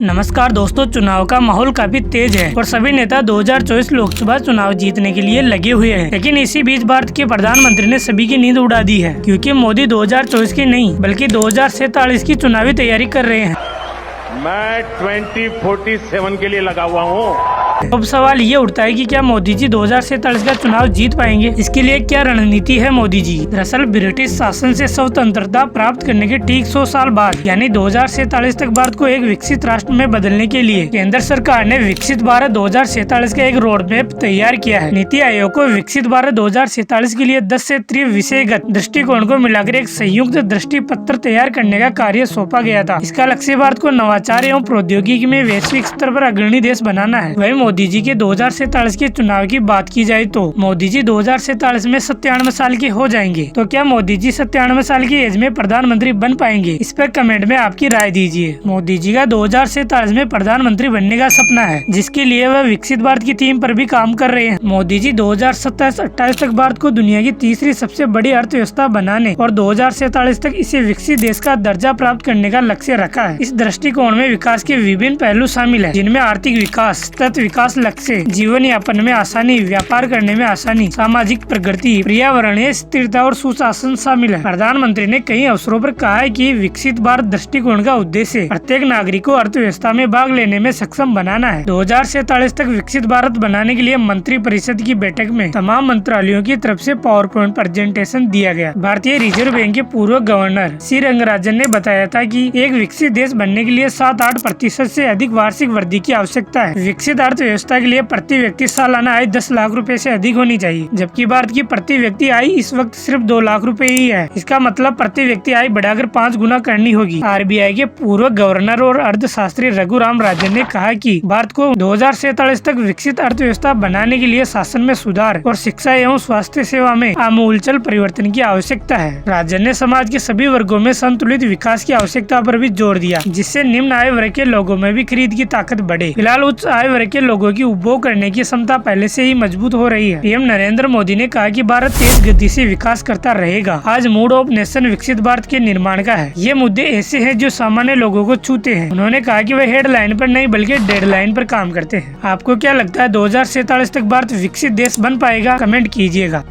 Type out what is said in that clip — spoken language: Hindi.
नमस्कार दोस्तों, चुनाव का माहौल काफी तेज है और सभी नेता 2024 लोकसभा चुनाव जीतने के लिए लगे हुए हैं। लेकिन इसी बीच भारत के प्रधानमंत्री ने सभी की नींद उड़ा दी है, क्योंकि मोदी 2024 की नहीं बल्कि 2047 की चुनावी तैयारी कर रहे हैं। मैं 2047 के लिए लगा हुआ हूँ। अब सवाल ये उठता है कि क्या मोदी जी 2047 का चुनाव जीत पाएंगे? इसके लिए क्या रणनीति है मोदी जी? दरअसल ब्रिटिश शासन से स्वतंत्रता प्राप्त करने के ठीक 100 साल बाद यानी 2047 तक भारत को एक विकसित राष्ट्र में बदलने के लिए केंद्र सरकार ने विकसित भारत 2047 का एक रोड मैप तैयार किया है। नीति आयोग को विकसित भारत 2047 के लिए 10 क्षेत्रीय विषयगत दृष्टिकोण को मिलाकर एक संयुक्त दृष्टि पत्र तैयार करने का कार्य सौंपा गया था। इसका लक्ष्य भारत को नवाचार एवं प्रौद्योगिकी में वैश्विक स्तर पर अग्रणी देश बनाना है। वही मोदी जी के 2047 के चुनाव की बात की जाए तो मोदी जी 2047 में 97 साल के हो जाएंगे। तो क्या मोदी जी 97 साल की एज में प्रधानमंत्री बन पाएंगे? इस पर कमेंट में आपकी राय दीजिए। मोदी जी का 2047 में प्रधानमंत्री बनने का सपना है, जिसके लिए वह विकसित भारत की थीम पर भी काम कर रहे हैं। मोदी जी 2027-28 तक भारत को दुनिया की तीसरी सबसे बड़ी अर्थव्यवस्था बनाने और 2047 तक इसे विकसित देश का दर्जा प्राप्त करने का लक्ष्य रखा है। इस दृष्टिकोण में विकास के विभिन्न पहलू शामिल है, जिनमें आर्थिक विकास, तत्व विकास लक्ष्य, जीवन यापन में आसानी, व्यापार करने में आसानी, सामाजिक प्रगति, पर्यावरणीय स्थिरता और सुशासन शामिल है। प्रधानमंत्री ने कई अवसरों पर कहा है कि विकसित भारत दृष्टिकोण का उद्देश्य प्रत्येक नागरिक को अर्थव्यवस्था में भाग लेने में सक्षम बनाना है। 2047 तक विकसित भारत बनाने के लिए मंत्री परिषद की बैठक में तमाम मंत्रालयों की तरफ से पावर पॉइंट प्रेजेंटेशन दिया गया। भारतीय रिजर्व बैंक के पूर्व गवर्नर सी रंगराजन ने बताया था कि एक विकसित देश बनने के लिए 7-8% से अधिक वार्षिक वृद्धि की आवश्यकता है। विकसित अर्थव्यवस्था के लिए प्रति व्यक्ति सालाना आय 10 लाख रुपए से अधिक होनी चाहिए, जबकि भारत की प्रति व्यक्ति आय इस वक्त सिर्फ 2 लाख रुपए ही है। इसका मतलब प्रति व्यक्ति आय बढ़ाकर 5 गुना करनी होगी। आरबीआई के पूर्व गवर्नर और अर्थशास्त्री रघुराम राजन ने कहा कि भारत को 2047 तक विकसित अर्थव्यवस्था बनाने के लिए शासन में सुधार और शिक्षा एवं स्वास्थ्य सेवा में आमूलचल परिवर्तन की आवश्यकता है। राजन ने समाज के सभी वर्गों में संतुलित विकास की आवश्यकता पर भी जोर दिया, जिससे निम्न आय वर्ग के लोगों में भी खरीद की ताकत बढ़े। फिलहाल उच्च आय वर्ग के लोगों की उपभोग करने की क्षमता पहले से ही मजबूत हो रही है। पीएम नरेंद्र मोदी ने कहा कि भारत तेज गति से विकास करता रहेगा। आज मूड ऑफ नेशन विकसित भारत के निर्माण का है। ये मुद्दे ऐसे हैं जो सामान्य लोगों को छूते हैं। उन्होंने कहा कि वह हेडलाइन पर नहीं बल्कि डेडलाइन पर काम करते हैं। आपको क्या लगता है 2047 तक भारत विकसित देश बन पाएगा? कमेंट कीजिएगा।